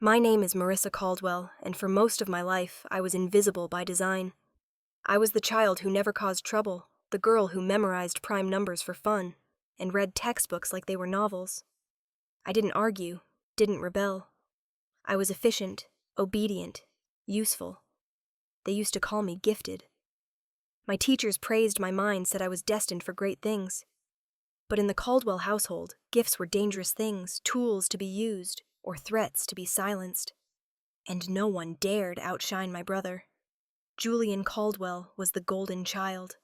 My name is Marissa Caldwell, and for most of my life, I was invisible by design. I was the child who never caused trouble, the girl who memorized prime numbers for fun, and read textbooks like they were novels. I didn't argue, didn't rebel. I was efficient, obedient, useful. They used to call me gifted. My teachers praised my mind, said I was destined for great things. But in the Caldwell household, gifts were dangerous things, tools to be used, or threats to be silenced. And no one dared outshine my brother. Julian Caldwell was the golden child.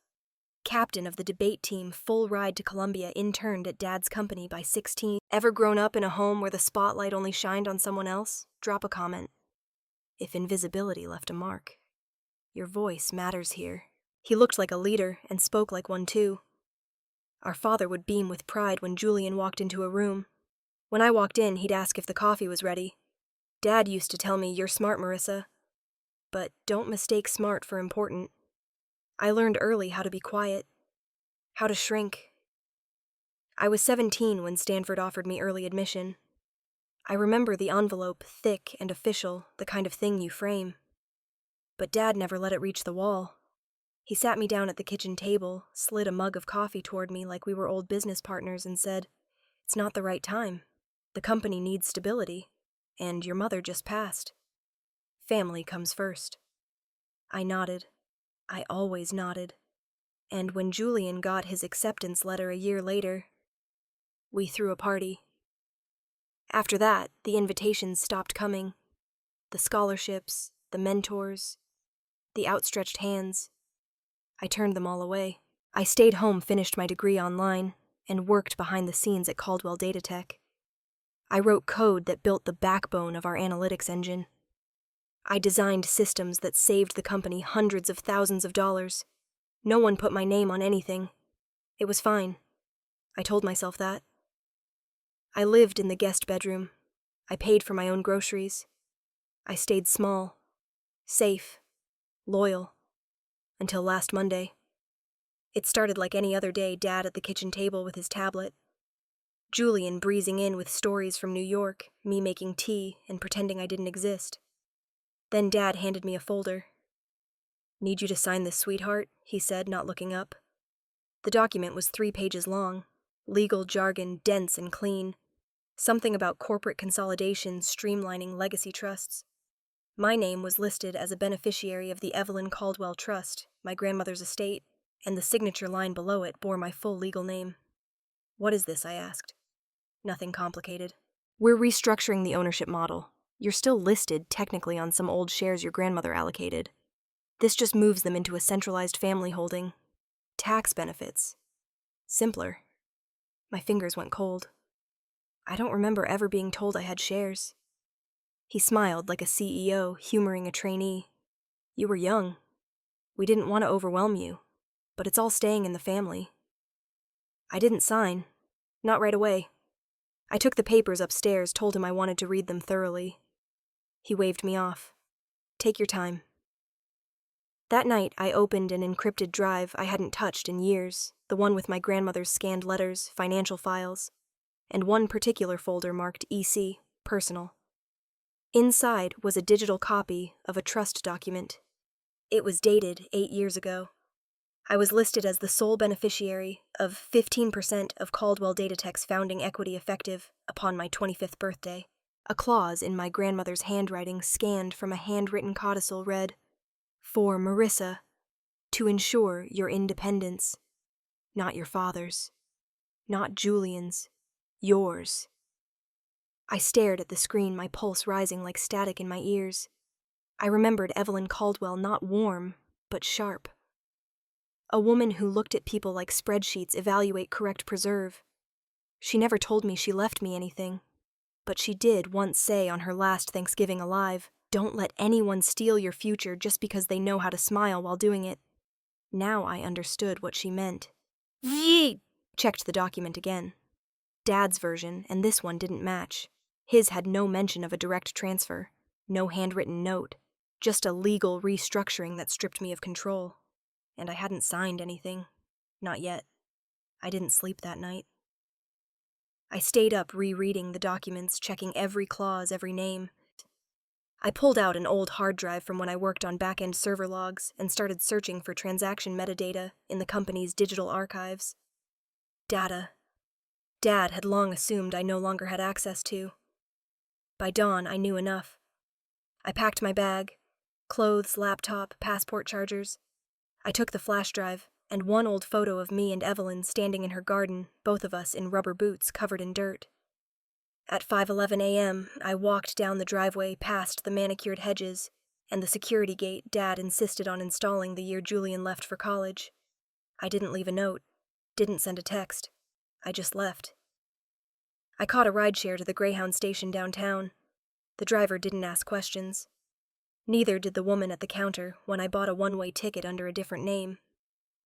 Captain of the debate team, full ride to Columbia, interned at Dad's company by 16. Ever grown up in a home where the spotlight only shined on someone else? Drop a comment. If invisibility left a mark. Your voice matters here. He looked like a leader and spoke like one too. Our father would beam with pride when Julian walked into a room. When I walked in, he'd ask if the coffee was ready. Dad used to tell me, "You're smart, Marissa." But don't mistake smart for important. I learned early how to be quiet, how to shrink. I was 17 when Stanford offered me early admission. I remember the envelope, thick and official, the kind of thing you frame. But Dad never let it reach the wall. He sat me down at the kitchen table, slid a mug of coffee toward me like we were old business partners, and said, "It's not the right time. The company needs stability, and your mother just passed. Family comes first." I nodded. I always nodded. And when Julian got his acceptance letter a year later, we threw a party. After that, the invitations stopped coming. The scholarships, the mentors, the outstretched hands. I turned them all away. I stayed home, finished my degree online, and worked behind the scenes at Caldwell Data Tech. I wrote code that built the backbone of our analytics engine. I designed systems that saved the company hundreds of thousands of dollars. No one put my name on anything. It was fine. I told myself that. I lived in the guest bedroom. I paid for my own groceries. I stayed small, safe, loyal, until last Monday. It started like any other day, Dad at the kitchen table with his tablet. Julian breezing in with stories from New York, me making tea and pretending I didn't exist. Then Dad handed me a folder. "Need you to sign this, sweetheart," he said, not looking up. The document was 3 pages long, legal jargon dense and clean. Something about corporate consolidation, streamlining legacy trusts. My name was listed as a beneficiary of the Evelyn Caldwell Trust, my grandmother's estate, and the signature line below it bore my full legal name. "What is this?" I asked. "Nothing complicated. We're restructuring the ownership model. You're still listed, technically, on some old shares your grandmother allocated. This just moves them into a centralized family holding. Tax benefits. Simpler." My fingers went cold. I don't remember ever being told I had shares. He smiled like a CEO humoring a trainee. "You were young. We didn't want to overwhelm you, but it's all staying in the family." I didn't sign. Not right away. I took the papers upstairs, told him I wanted to read them thoroughly. He waved me off. "Take your time." That night, I opened an encrypted drive I hadn't touched in years, the one with my grandmother's scanned letters, financial files, and one particular folder marked EC, personal. Inside was a digital copy of a trust document. It was dated 8 years ago. I was listed as the sole beneficiary of 15% of Caldwell Data Tech's founding equity effective upon my 25th birthday. A clause in my grandmother's handwriting scanned from a handwritten codicil read, "For Marissa, to ensure your independence. Not your father's. Not Julian's. Yours." I stared at the screen, my pulse rising like static in my ears. I remembered Evelyn Caldwell, not warm, but sharp. A woman who looked at people like spreadsheets evaluate correct preserve. She never told me she left me anything, but she did once say on her last Thanksgiving alive, "Don't let anyone steal your future just because they know how to smile while doing it." Now I understood what she meant. Yeet! Checked the document again. Dad's version and this one didn't match. His had no mention of a direct transfer, no handwritten note, just a legal restructuring that stripped me of control. And I hadn't signed anything. Not yet. I didn't sleep that night. I stayed up rereading the documents, checking every clause, every name. I pulled out an old hard drive from when I worked on back-end server logs and started searching for transaction metadata in the company's digital archives. Data Dad had long assumed I no longer had access to. By dawn, I knew enough. I packed my bag, clothes, laptop, passport chargers. I took the flash drive and one old photo of me and Evelyn standing in her garden, both of us in rubber boots covered in dirt. At 5:11 a.m., I walked down the driveway past the manicured hedges and the security gate Dad insisted on installing the year Julian left for college. I didn't leave a note, didn't send a text. I just left. I caught a rideshare to the Greyhound station downtown. The driver didn't ask questions. Neither did the woman at the counter when I bought a one-way ticket under a different name.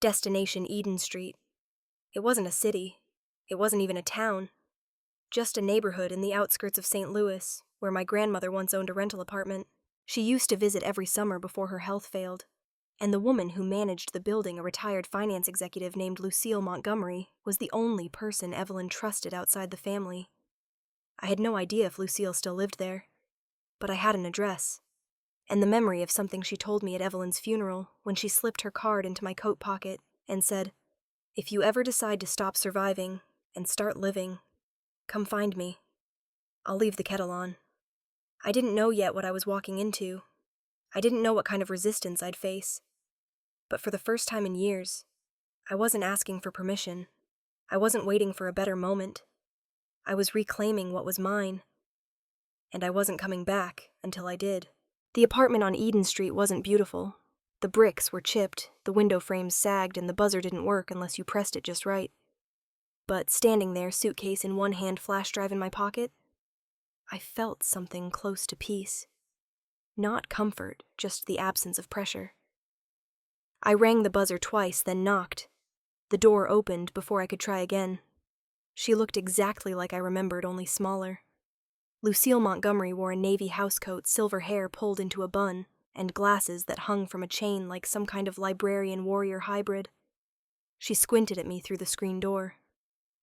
Destination Eden Street. It wasn't a city. It wasn't even a town. Just a neighborhood in the outskirts of St. Louis, where my grandmother once owned a rental apartment. She used to visit every summer before her health failed, and the woman who managed the building, a retired finance executive named Lucille Montgomery, was the only person Evelyn trusted outside the family. I had no idea if Lucille still lived there, but I had an address, and the memory of something she told me at Evelyn's funeral when she slipped her card into my coat pocket and said, "If you ever decide to stop surviving and start living, come find me. I'll leave the kettle on." I didn't know yet what I was walking into. I didn't know what kind of resistance I'd face. But for the first time in years, I wasn't asking for permission. I wasn't waiting for a better moment. I was reclaiming what was mine. And I wasn't coming back until I did. The apartment on Eden Street wasn't beautiful. The bricks were chipped, the window frames sagged, and the buzzer didn't work unless you pressed it just right. But standing there, suitcase in one hand, flash drive in my pocket, I felt something close to peace. Not comfort, just the absence of pressure. I rang the buzzer twice, then knocked. The door opened before I could try again. She looked exactly like I remembered, only smaller. Lucille Montgomery wore a navy housecoat, silver hair pulled into a bun, and glasses that hung from a chain like some kind of librarian-warrior hybrid. She squinted at me through the screen door.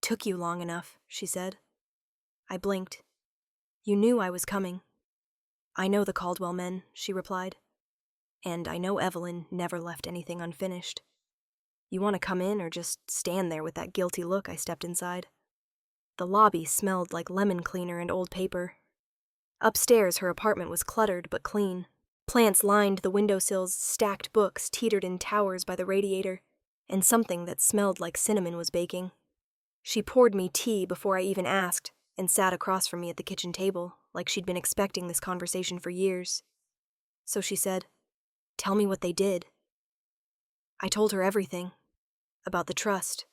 "Took you long enough," she said. I blinked. "You knew I was coming." "I know the Caldwell men," she replied. "And I know Evelyn never left anything unfinished. You want to come in or just stand there with that guilty look?" I stepped inside. The lobby smelled like lemon cleaner and old paper. Upstairs, her apartment was cluttered but clean. Plants lined the windowsills, stacked books teetered in towers by the radiator, and something that smelled like cinnamon was baking. She poured me tea before I even asked, and sat across from me at the kitchen table, like she'd been expecting this conversation for years. So she said, "Tell me what they did." I told her everything. About the trust,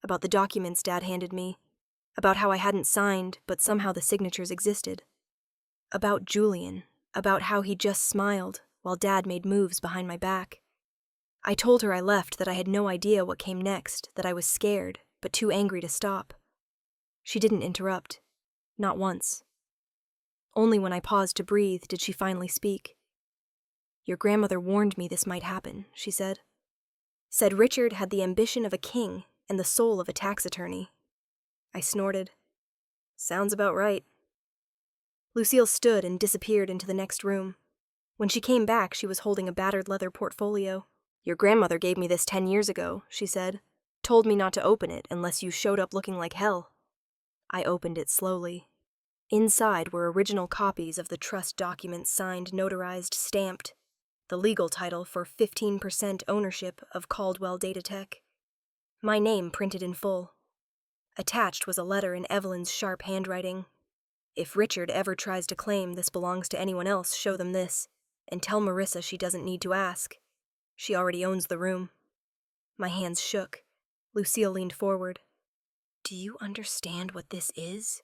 about the documents Dad handed me, about how I hadn't signed, but somehow the signatures existed. About Julian, about how he just smiled while Dad made moves behind my back. I told her I left, that I had no idea what came next, that I was scared, but too angry to stop. She didn't interrupt. Not once. Only when I paused to breathe did she finally speak. "Your grandmother warned me this might happen," she said. "Said Richard had the ambition of a king and the soul of a tax attorney." I snorted. "Sounds about right." Lucille stood and disappeared into the next room. When she came back, she was holding a battered leather portfolio. "Your grandmother gave me this 10 years ago," she said. "Told me not to open it unless you showed up looking like hell." I opened it slowly. Inside were original copies of the trust documents, signed, notarized, stamped. The legal title for 15% ownership of Caldwell Datatech. My name printed in full. Attached was a letter in Evelyn's sharp handwriting. "If Richard ever tries to claim this belongs to anyone else, show them this, and tell Marissa she doesn't need to ask. She already owns the room." My hands shook. Lucille leaned forward. "Do you understand what this is?"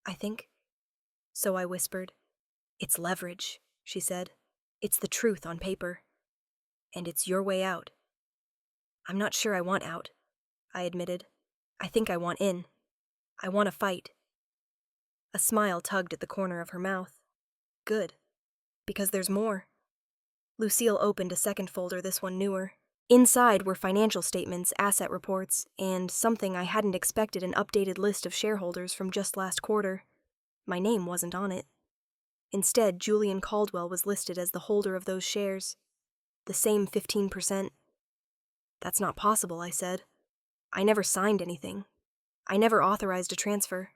I think. So I whispered. "It's leverage," she said. "It's the truth on paper. And it's your way out." "I'm not sure I want out," I admitted. "I think I want in. I want to fight." A smile tugged at the corner of her mouth. "Good. Because there's more." Lucille opened a second folder, this one newer. Inside were financial statements, asset reports, and something I hadn't expected, an updated list of shareholders from just last quarter. My name wasn't on it. Instead, Julian Caldwell was listed as the holder of those shares. The same 15%. That's not possible, I said. I never signed anything. I never authorized a transfer.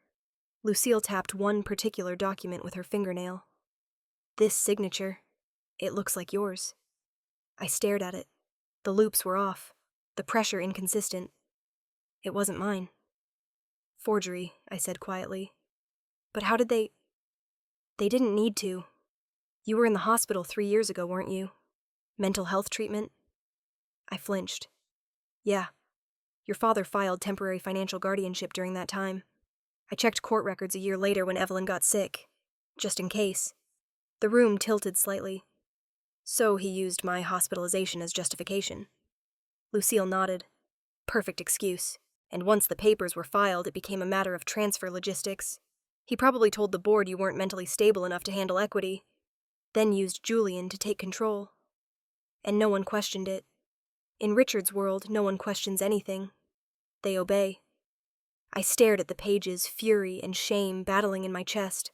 Lucille tapped one particular document with her fingernail. This signature. It looks like yours. I stared at it. The loops were off. The pressure inconsistent. It wasn't mine. Forgery, I said quietly. But how did they... They didn't need to. You were in the hospital 3 years ago, weren't you? Mental health treatment? I flinched. Yeah. Your father filed temporary financial guardianship during that time. I checked court records a year later when Evelyn got sick. Just in case. The room tilted slightly. So he used my hospitalization as justification. Lucille nodded. Perfect excuse. And once the papers were filed, it became a matter of transfer logistics. He probably told the board you weren't mentally stable enough to handle equity, then used Julian to take control. And no one questioned it. In Richard's world, no one questions anything. They obey. I stared at the pages, fury and shame battling in my chest.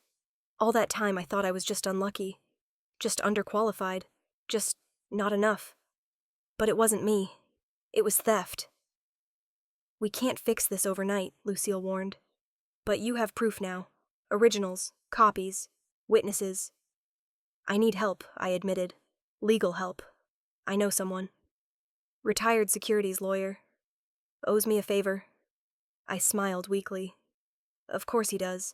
All that time I thought I was just unlucky, just underqualified, just not enough. But it wasn't me. It was theft. We can't fix this overnight, Lucille warned. But you have proof now. Originals, copies, witnesses. I need help, I admitted. Legal help. I know someone. Retired securities lawyer. Owes me a favor. I smiled weakly. Of course he does.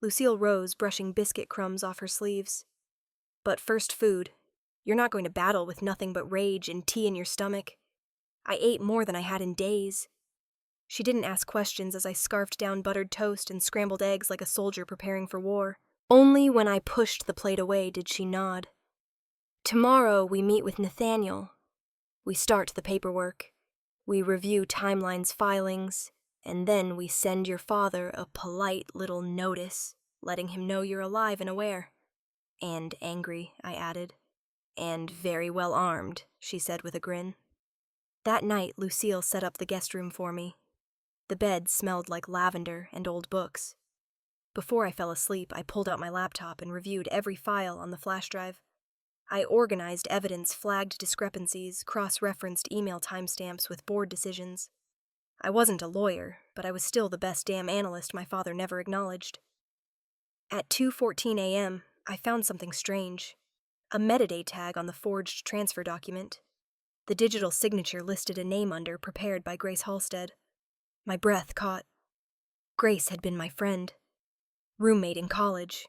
Lucille rose, brushing biscuit crumbs off her sleeves. But first food. You're not going to battle with nothing but rage and tea in your stomach. I ate more than I had in days. She didn't ask questions as I scarfed down buttered toast and scrambled eggs like a soldier preparing for war. Only when I pushed the plate away did she nod. Tomorrow we meet with Nathaniel. We start the paperwork. We review Timeline's filings, and then we send your father a polite little notice, letting him know you're alive and aware. And angry, I added. And very well armed, she said with a grin. That night, Lucille set up the guest room for me. The bed smelled like lavender and old books. Before I fell asleep, I pulled out my laptop and reviewed every file on the flash drive. I organized evidence, flagged discrepancies, cross-referenced email timestamps with board decisions. I wasn't a lawyer, but I was still the best damn analyst my father never acknowledged. At 2:14 a.m., I found something strange. A metadata tag on the forged transfer document. The digital signature listed a name under prepared by Grace Halstead. My breath caught. Grace had been my friend. Roommate in college.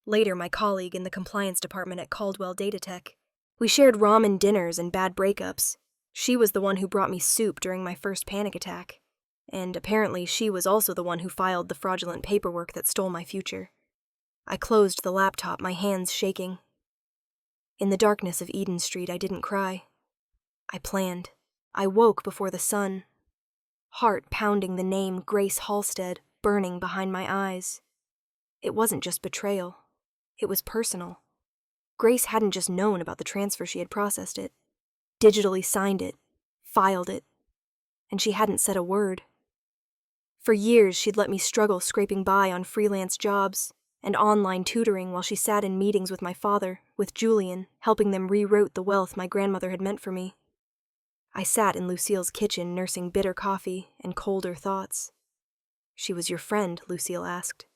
Later my colleague in the compliance department at Caldwell Data Tech. We shared ramen dinners and bad breakups. She was the one who brought me soup during my first panic attack. And apparently she was also the one who filed the fraudulent paperwork that stole my future. I closed the laptop, my hands shaking. In the darkness of Eden Street, I didn't cry. I planned. I woke before the sun. Heart pounding the name Grace Halstead burning behind my eyes. It wasn't just betrayal. It was personal. Grace hadn't just known about the transfer, she had processed it, digitally signed it, filed it, and she hadn't said a word. For years, she'd let me struggle scraping by on freelance jobs and online tutoring while she sat in meetings with my father, with Julian, helping them rewrote the wealth my grandmother had meant for me. I sat in Lucille's kitchen nursing bitter coffee and colder thoughts. She was your friend, Lucille asked.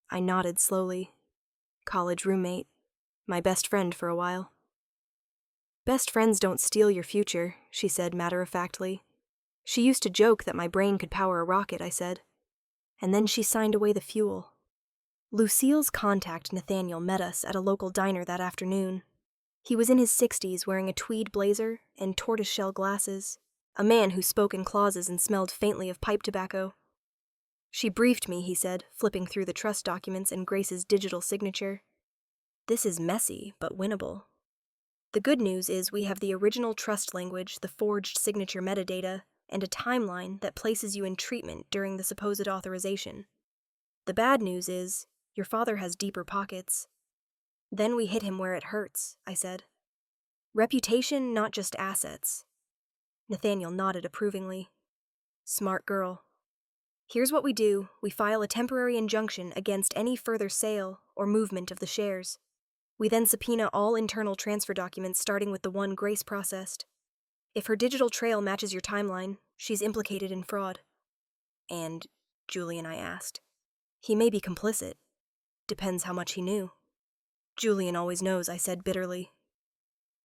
I nodded slowly. College roommate. My best friend for a while. Best friends don't steal your future, she said matter-of-factly. She used to joke that my brain could power a rocket, I said. And then she signed away the fuel. Lucille's contact, Nathaniel, met us at a local diner that afternoon. He was in his 60s, wearing a tweed blazer and tortoiseshell glasses, a man who spoke in clauses and smelled faintly of pipe tobacco. She briefed me, he said, flipping through the trust documents and Grace's digital signature. This is messy, but winnable. The good news is we have the original trust language, the forged signature metadata, and a timeline that places you in treatment during the supposed authorization. The bad news is your father has deeper pockets. Then we hit him where it hurts, I said. Reputation, not just assets. Nathaniel nodded approvingly. Smart girl. Here's what we do. We file a temporary injunction against any further sale or movement of the shares. We then subpoena all internal transfer documents starting with the one Grace processed. If her digital trail matches your timeline, she's implicated in fraud. And, Julian, I asked. He may be complicit. Depends how much he knew. Julian always knows, I said bitterly.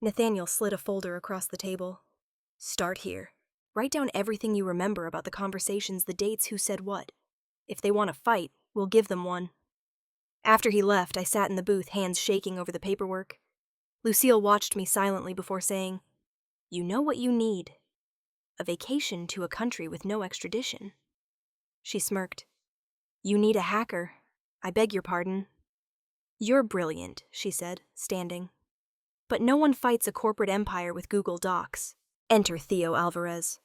Nathaniel slid a folder across the table. Start here. Write down everything you remember about the conversations, the dates, who said what. If they want to fight, we'll give them one. After he left, I sat in the booth, hands shaking over the paperwork. Lucille watched me silently before saying, You know what you need? A vacation to a country with no extradition. She smirked. You need a hacker. I beg your pardon. You're brilliant, she said, standing. But no one fights a corporate empire with Google Docs. Enter Theo Alvarez.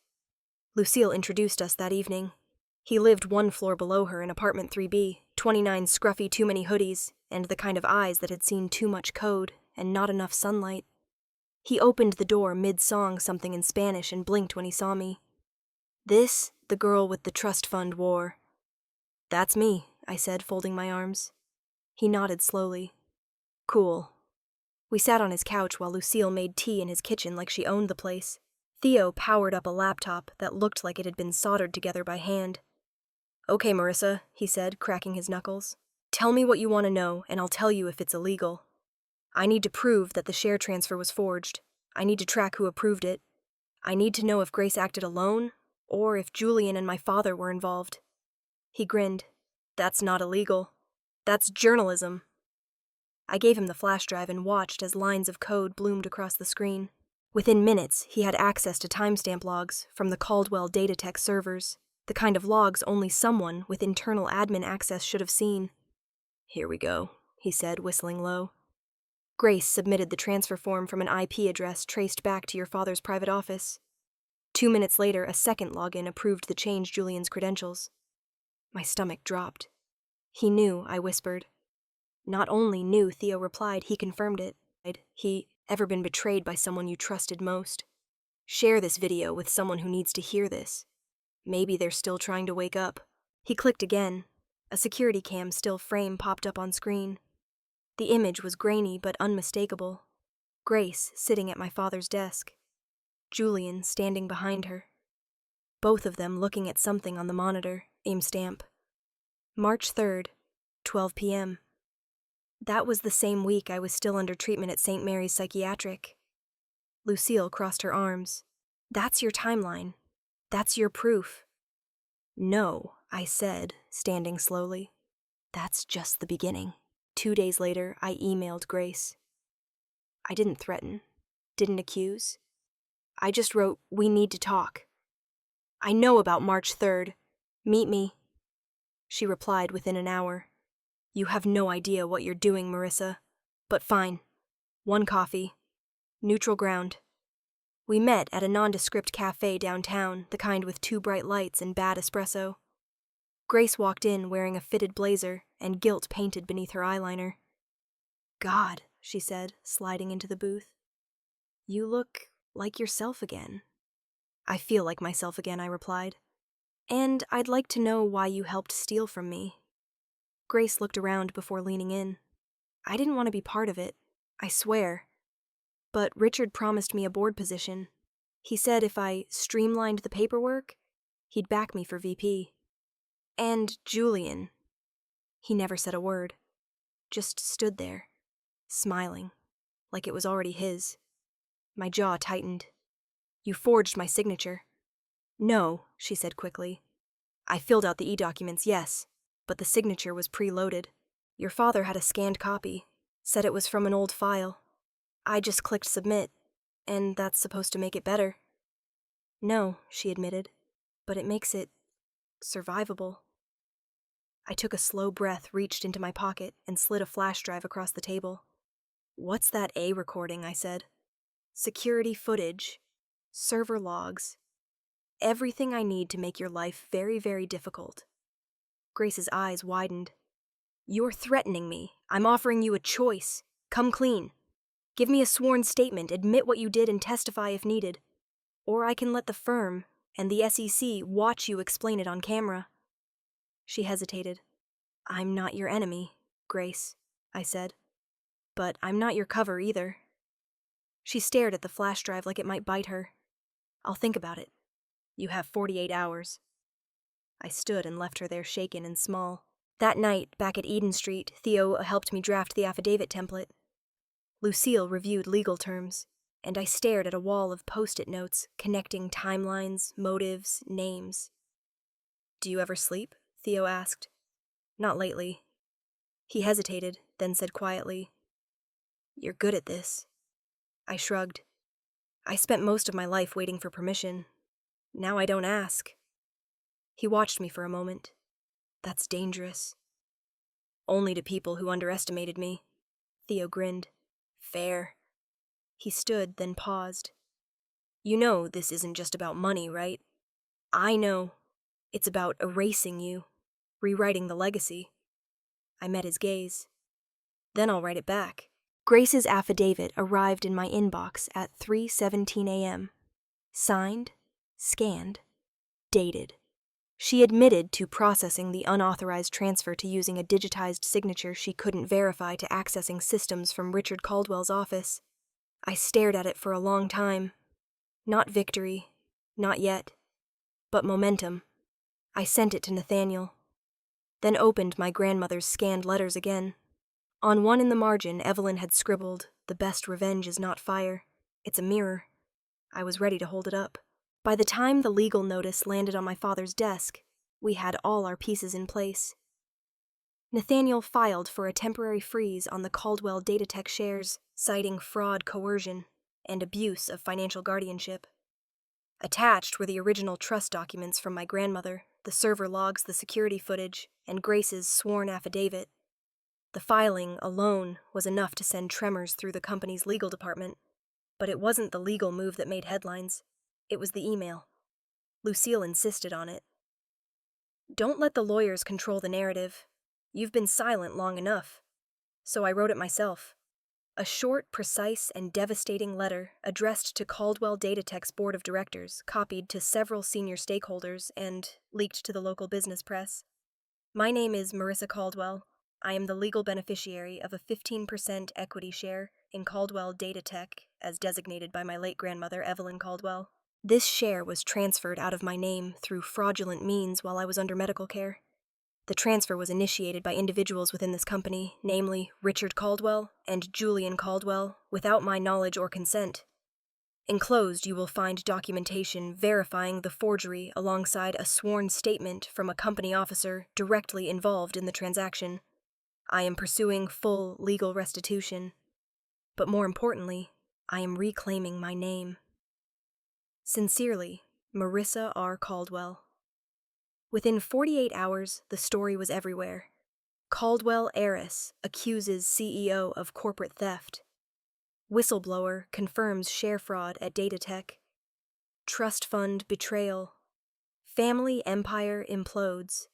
Lucille introduced us that evening. He lived one floor below her in apartment 3B, 29 scruffy too many hoodies, and the kind of eyes that had seen too much code and not enough sunlight. He opened the door mid-song something in Spanish and blinked when he saw me. This, the girl with the trust fund wore. That's me, I said, folding my arms. He nodded slowly. Cool. We sat on his couch while Lucille made tea in his kitchen like she owned the place. Theo powered up a laptop that looked like it had been soldered together by hand. Okay, Marissa, he said, cracking his knuckles. Tell me what you want to know, and I'll tell you if it's illegal. I need to prove that the share transfer was forged. I need to track who approved it. I need to know if Grace acted alone, or if Julian and my father were involved. He grinned. That's not illegal. That's journalism. I gave him the flash drive and watched as lines of code bloomed across the screen. Within minutes, he had access to timestamp logs from the Caldwell Datatech servers, the kind of logs only someone with internal admin access should have seen. Here we go, he said, whistling low. Grace submitted the transfer form from an IP address traced back to your father's private office. 2 minutes later, a second login approved the change Julian's credentials. My stomach dropped. He knew, I whispered. Not only knew, Theo replied, he confirmed it. He ever been betrayed by someone you trusted most. Share this video with someone who needs to hear this. Maybe they're still trying to wake up. He clicked again. A security cam still frame popped up on screen. The image was grainy but unmistakable. Grace sitting at my father's desk. Julian standing behind her. Both of them looking at something on the monitor, aim stamp. March 3rd, 12 p.m. That was the same week I was still under treatment at St. Mary's Psychiatric. Lucille crossed her arms. That's your timeline. That's your proof. No, I said, standing slowly. That's just the beginning. 2 days later, I emailed Grace. I didn't threaten, didn't accuse. I just wrote, we need to talk. I know about March 3rd. Meet me. She replied within an hour. You have no idea what you're doing, Marissa. But fine. 1 coffee. Neutral ground. We met at a nondescript cafe downtown, the kind with 2 bright lights and bad espresso. Grace walked in wearing a fitted blazer and guilt painted beneath her eyeliner. God, she said, sliding into the booth. You look like yourself again. I feel like myself again, I replied. And I'd like to know why you helped steal from me. Grace looked around before leaning in. I didn't want to be part of it, I swear. But Richard promised me a board position. He said if I streamlined the paperwork, he'd back me for VP. And Julian. He never said a word, just stood there, smiling, like it was already his. My jaw tightened. You forged my signature. No, she said quickly. I filled out the e-documents, yes. But the signature was preloaded. Your father had a scanned copy, said it was from an old file. I just clicked submit, and that's supposed to make it better. No, she admitted, but it makes it survivable. I took a slow breath, reached into my pocket, and slid a flash drive across the table. What's that A recording, I said. Security footage, server logs, everything I need to make your life very, very difficult. Grace's eyes widened. You're threatening me. I'm offering you a choice. Come clean. Give me a sworn statement, admit what you did, and testify if needed. Or I can let the firm and the SEC watch you explain it on camera. She hesitated. I'm not your enemy, Grace, I said. But I'm not your cover either. She stared at the flash drive like it might bite her. I'll think about it. You have 48 hours. I stood and left her there shaken and small. That night, back at Eden Street, Theo helped me draft the affidavit template. Lucille reviewed legal terms, and I stared at a wall of post-it notes connecting timelines, motives, names. Do you ever sleep? Theo asked. Not lately. He hesitated, then said quietly, You're good at this. I shrugged. I spent most of my life waiting for permission. Now I don't ask. He watched me for a moment. That's dangerous. Only to people who underestimated me. Theo grinned. Fair. He stood, then paused. You know this isn't just about money, right? I know. It's about erasing you, rewriting the legacy. I met his gaze. Then I'll write it back. Grace's affidavit arrived in my inbox at 3:17 a.m. Signed, scanned, dated. She admitted to processing the unauthorized transfer to using a digitized signature she couldn't verify to accessing systems from Richard Caldwell's office. I stared at it for a long time. Not victory, not yet, but momentum. I sent it to Nathaniel, then opened my grandmother's scanned letters again. On one in the margin, Evelyn had scribbled, "The best revenge is not fire. It's a mirror." I was ready to hold it up. By the time the legal notice landed on my father's desk, we had all our pieces in place. Nathaniel filed for a temporary freeze on the Caldwell Datatech shares, citing fraud, coercion, and abuse of financial guardianship. Attached were the original trust documents from my grandmother, the server logs, the security footage, and Grace's sworn affidavit. The filing alone was enough to send tremors through the company's legal department. But it wasn't the legal move that made headlines. It was the email. Lucille insisted on it. Don't let the lawyers control the narrative. You've been silent long enough. So I wrote it myself. A short, precise, and devastating letter addressed to Caldwell Datatech's board of directors, copied to several senior stakeholders, and leaked to the local business press. My name is Marissa Caldwell. I am the legal beneficiary of a 15% equity share in Caldwell Datatech, as designated by my late grandmother, Evelyn Caldwell. This share was transferred out of my name through fraudulent means while I was under medical care. The transfer was initiated by individuals within this company, namely Richard Caldwell and Julian Caldwell, without my knowledge or consent. Enclosed, you will find documentation verifying the forgery alongside a sworn statement from a company officer directly involved in the transaction. I am pursuing full legal restitution. But more importantly, I am reclaiming my name. Sincerely, Marissa R. Caldwell. Within 48 hours, the story was everywhere. Caldwell heiress accuses CEO of corporate theft. Whistleblower confirms share fraud at Datatech. Trust fund betrayal. Family empire implodes.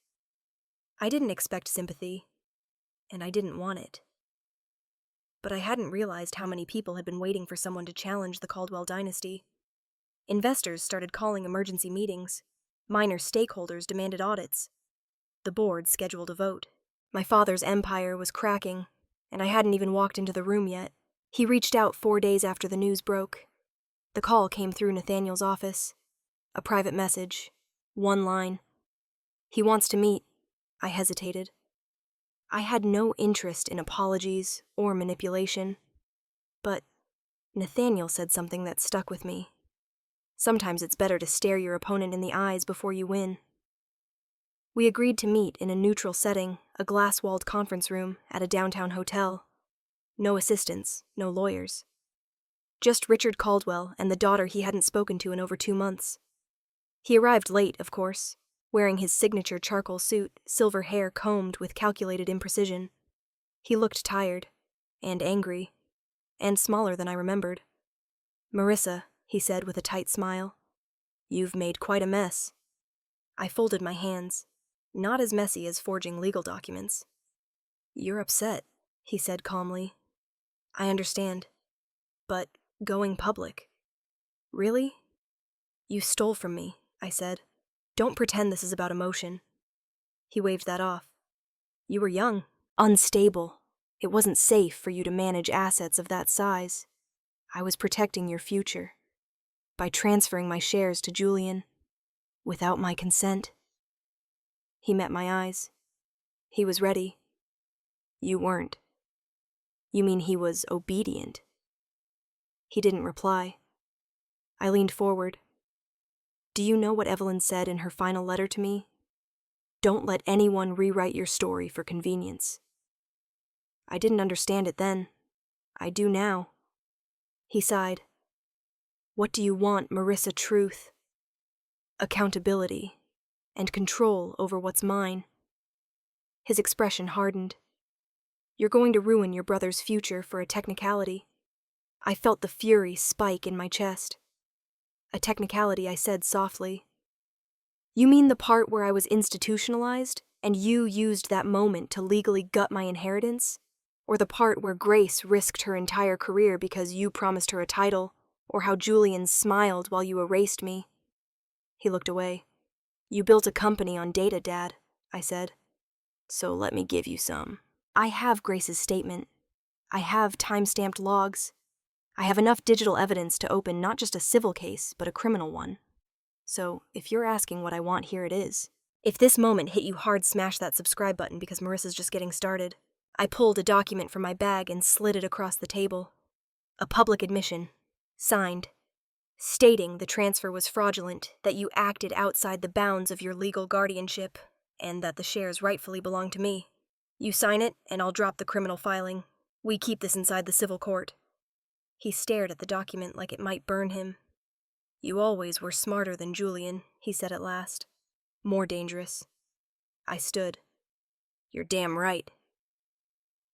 I didn't expect sympathy, and I didn't want it. But I hadn't realized how many people had been waiting for someone to challenge the Caldwell dynasty. Investors started calling emergency meetings. Minor stakeholders demanded audits. The board scheduled a vote. My father's empire was cracking, and I hadn't even walked into the room yet. He reached out 4 days after the news broke. The call came through Nathaniel's office. A private message. One line. He wants to meet. I hesitated. I had no interest in apologies or manipulation. But Nathaniel said something that stuck with me. Sometimes it's better to stare your opponent in the eyes before you win. We agreed to meet in a neutral setting, a glass-walled conference room at a downtown hotel. No assistants, no lawyers. Just Richard Caldwell and the daughter he hadn't spoken to in over 2 months. He arrived late, of course, wearing his signature charcoal suit, silver hair combed with calculated imprecision. He looked tired, and angry, and smaller than I remembered. "Marissa," he said with a tight smile, "you've made quite a mess." I folded my hands. Not as messy as forging legal documents. "You're upset," he said calmly. "I understand. But going public. Really?" "You stole from me," I said. "Don't pretend this is about emotion." He waved that off. You were young, unstable. It wasn't safe for you to manage assets of that size. I was protecting your future by transferring my shares to Julian without my consent. He met my eyes. He was ready. You weren't. You mean he was obedient? He didn't reply. I leaned forward. Do you know what Evelyn said in her final letter to me? Don't let anyone rewrite your story for convenience. I didn't understand it then. I do now. He sighed. What do you want, Marissa? Truth, accountability, and control over what's mine. His expression hardened. You're going to ruin your brother's future for a technicality. I felt the fury spike in my chest. A technicality, I said softly. You mean the part where I was institutionalized, and you used that moment to legally gut my inheritance? Or the part where Grace risked her entire career because you promised her a title, or how Julian smiled while you erased me? He looked away. You built a company on data, Dad, I said. So let me give you some. I have Grace's statement. I have time-stamped logs. I have enough digital evidence to open not just a civil case, but a criminal one. So, if you're asking what I want, here it is. If this moment hit you hard, smash that subscribe button because Marissa's just getting started. I pulled a document from my bag and slid it across the table. A public admission, signed, stating the transfer was fraudulent, that you acted outside the bounds of your legal guardianship, and that the shares rightfully belong to me. You sign it, and I'll drop the criminal filing. We keep this inside the civil court. He stared at the document like it might burn him. You always were smarter than Julian, he said at last. More dangerous. I stood. You're damn right.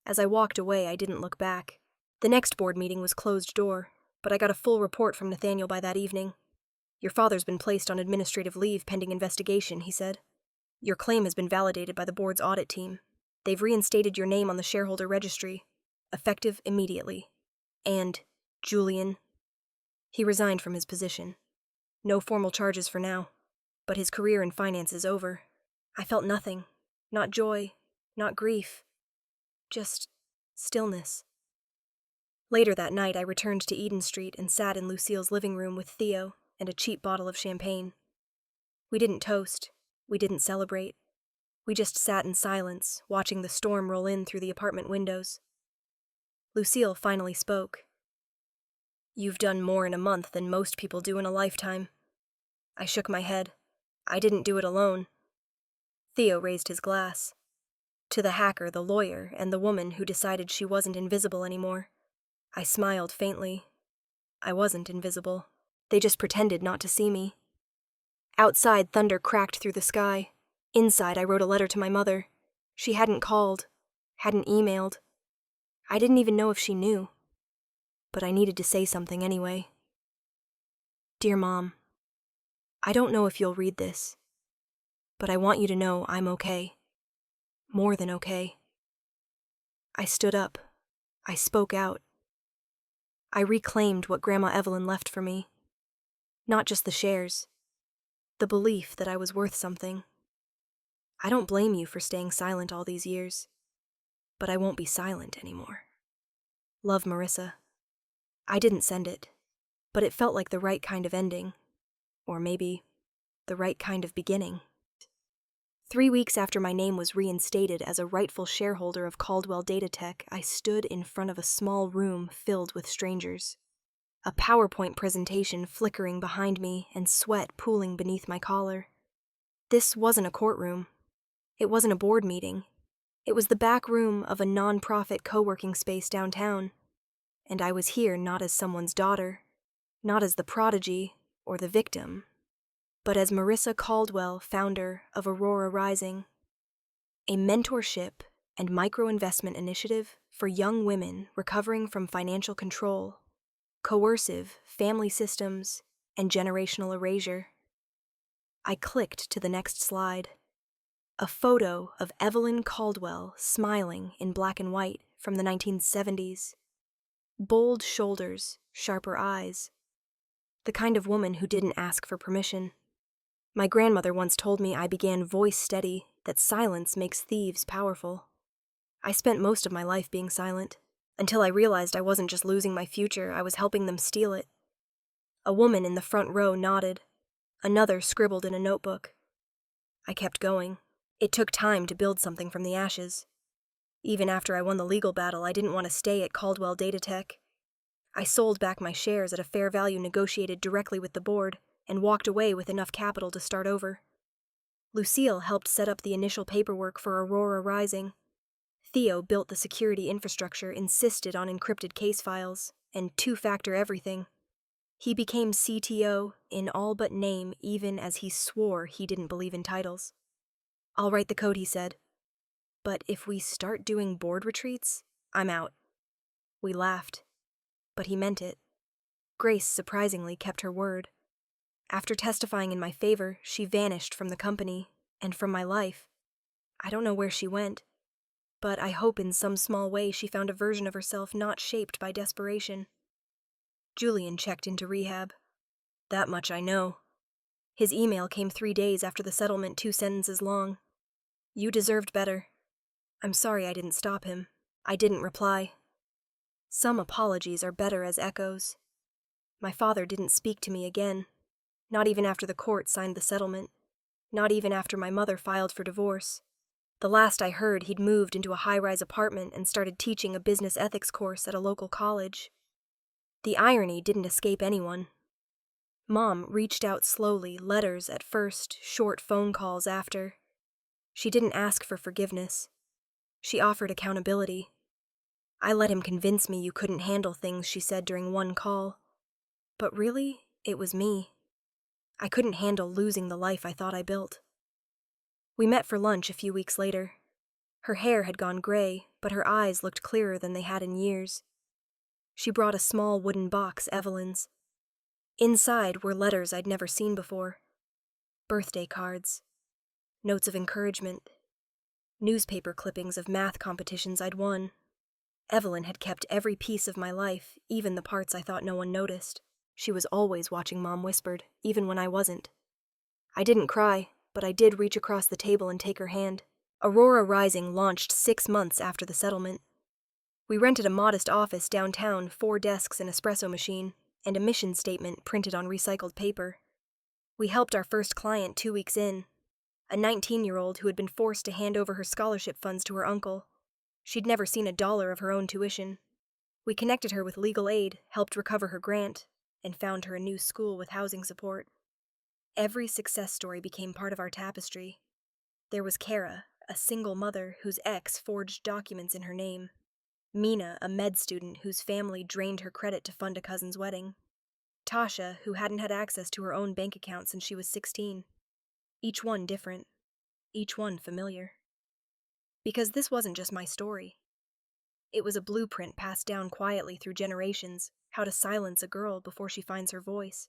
As I walked away, I didn't look back. The next board meeting was closed door, but I got a full report from Nathaniel by that evening. Your father's been placed on administrative leave pending investigation, he said. Your claim has been validated by the board's audit team. They've reinstated your name on the shareholder registry, effective immediately. And, Julian, he resigned from his position. No formal charges for now, but his career in finance is over. I felt nothing, not joy, not grief, just stillness. Later that night, I returned to Eden Street and sat in Lucille's living room with Theo and a cheap bottle of champagne. We didn't toast, we didn't celebrate. We just sat in silence, watching the storm roll in through the apartment windows. Lucille finally spoke. You've done more in a month than most people do in a lifetime. I shook my head. I didn't do it alone. Theo raised his glass. To the hacker, the lawyer, and the woman who decided she wasn't invisible anymore. I smiled faintly. I wasn't invisible. They just pretended not to see me. Outside, thunder cracked through the sky. Inside, I wrote a letter to my mother. She hadn't called, hadn't emailed. I didn't even know if she knew. But I needed to say something anyway. Dear Mom, I don't know if you'll read this, but I want you to know I'm okay. More than okay. I stood up. I spoke out. I reclaimed what Grandma Evelyn left for me. Not just the shares. The belief that I was worth something. I don't blame you for staying silent all these years, but I won't be silent anymore. Love, Marissa. I didn't send it, but it felt like the right kind of ending. Or maybe the right kind of beginning. 3 weeks after my name was reinstated as a rightful shareholder of Caldwell Data Tech, I stood in front of a small room filled with strangers. A PowerPoint presentation flickering behind me and sweat pooling beneath my collar. This wasn't a courtroom. It wasn't a board meeting. It was the back room of a non-profit co-working space downtown. And I was here not as someone's daughter, not as the prodigy or the victim, but as Marissa Caldwell, founder of Aurora Rising, a mentorship and micro-investment initiative for young women recovering from financial control, coercive family systems, and generational erasure. I clicked to the next slide. A photo of Evelyn Caldwell smiling in black and white from the 1970s. Bold shoulders, sharper eyes. The kind of woman who didn't ask for permission. My grandmother once told me I began voice steady that silence makes thieves powerful. I spent most of my life being silent, until I realized I wasn't just losing my future, I was helping them steal it. A woman in the front row nodded. Another scribbled in a notebook. I kept going. It took time to build something from the ashes. Even after I won the legal battle, I didn't want to stay at Caldwell Datatech. I sold back my shares at a fair value negotiated directly with the board and walked away with enough capital to start over. Lucille helped set up the initial paperwork for Aurora Rising. Theo built the security infrastructure, insisted on encrypted case files, and two-factor everything. He became CTO in all but name, even as he swore he didn't believe in titles. "I'll write the code," he said. "But if we start doing board retreats, I'm out." We laughed, but he meant it. Grace surprisingly kept her word. After testifying in my favor, she vanished from the company and from my life. I don't know where she went, but I hope in some small way she found a version of herself not shaped by desperation. Julian checked into rehab. That much I know. His email came 3 days after the settlement, 2 sentences long. "You deserved better." I'm sorry I didn't stop him. I didn't reply. Some apologies are better as echoes. My father didn't speak to me again, not even after the court signed the settlement, not even after my mother filed for divorce. The last I heard, he'd moved into a high-rise apartment and started teaching a business ethics course at a local college. The irony didn't escape anyone. Mom reached out slowly, letters at first, short phone calls after. She didn't ask for forgiveness. She offered accountability. "I let him convince me you couldn't handle things," she said during one call. But really, it was me. I couldn't handle losing the life I thought I built. We met for lunch a few weeks later. Her hair had gone gray, but her eyes looked clearer than they had in years. She brought a small wooden box, Evelyn's. Inside were letters I'd never seen before. Birthday cards. Notes of encouragement. Newspaper clippings of math competitions I'd won. Evelyn had kept every piece of my life, even the parts I thought no one noticed. She was always watching, Mom whispered, even when I wasn't. I didn't cry, but I did reach across the table and take her hand. Aurora Rising launched 6 months after the settlement. We rented a modest office downtown, 4 desks, an espresso machine, and a mission statement printed on recycled paper. We helped our first client 2 weeks in, a 19-year-old who had been forced to hand over her scholarship funds to her uncle. She'd never seen a dollar of her own tuition. We connected her with legal aid, helped recover her grant, and found her a new school with housing support. Every success story became part of our tapestry. There was Kara, a single mother whose ex forged documents in her name. Mina, a med student whose family drained her credit to fund a cousin's wedding. Tasha, who hadn't had access to her own bank account since she was 16. Each one different. Each one familiar. Because this wasn't just my story. It was a blueprint passed down quietly through generations, how to silence a girl before she finds her voice.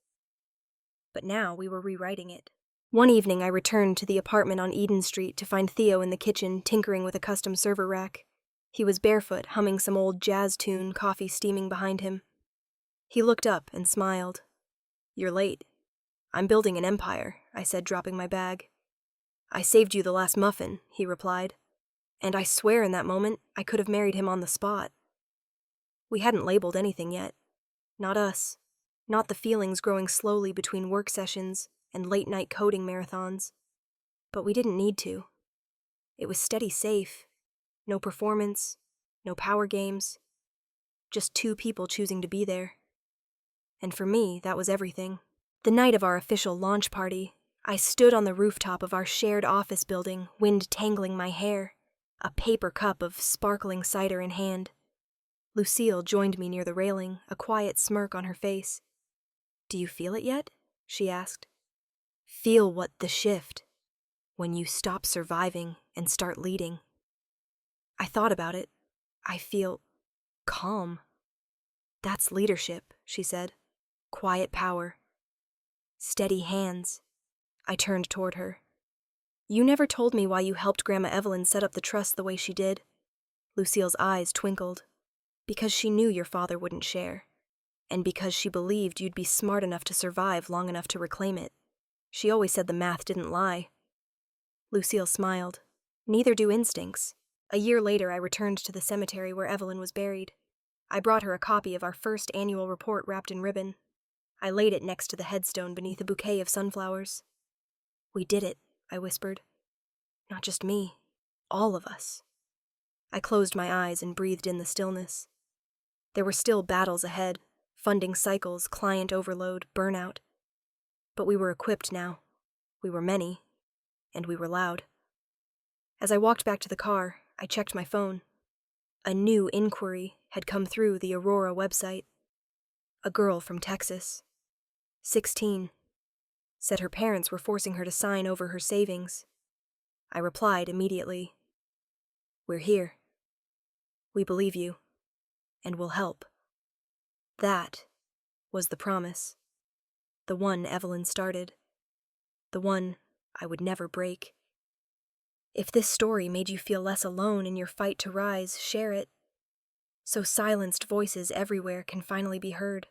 But now we were rewriting it. One evening I returned to the apartment on Eden Street to find Theo in the kitchen tinkering with a custom server rack. He was barefoot, humming some old jazz tune, coffee steaming behind him. He looked up and smiled. "You're late." "I'm building an empire," I said, dropping my bag. "I saved you the last muffin," he replied. And I swear in that moment, I could have married him on the spot. We hadn't labeled anything yet. Not us. Not the feelings growing slowly between work sessions and late-night coding marathons. But we didn't need to. It was steady safe. No performance, no power games. Just 2 people choosing to be there. And for me, that was everything. The night of our official launch party, I stood on the rooftop of our shared office building, wind tangling my hair, a paper cup of sparkling cider in hand. Lucille joined me near the railing, a quiet smirk on her face. "Do you feel it yet?" she asked. "Feel what the shift, when you stop surviving and start leading." I thought about it. I feel calm. "That's leadership," she said. "Quiet power. Steady hands." I turned toward her. "You never told me why you helped Grandma Evelyn set up the trust the way she did." Lucille's eyes twinkled. "Because she knew your father wouldn't share. And because she believed you'd be smart enough to survive long enough to reclaim it. She always said the math didn't lie." Lucille smiled. Neither do instincts. A year later, I returned to the cemetery where Evelyn was buried. I brought her a copy of our first annual report wrapped in ribbon. I laid it next to the headstone beneath a bouquet of sunflowers. "We did it," I whispered. "Not just me. All of us." I closed my eyes and breathed in the stillness. There were still battles ahead, funding cycles, client overload, burnout. But we were equipped now. We were many, and we were loud. As I walked back to the car, I checked my phone. A new inquiry had come through the Aurora website. A girl from Texas, 16, said her parents were forcing her to sign over her savings. I replied immediately, "We're here. We believe you, and we'll help." That was the promise. The one Evelyn started. The one I would never break. If this story made you feel less alone in your fight to rise, share it, so silenced voices everywhere can finally be heard.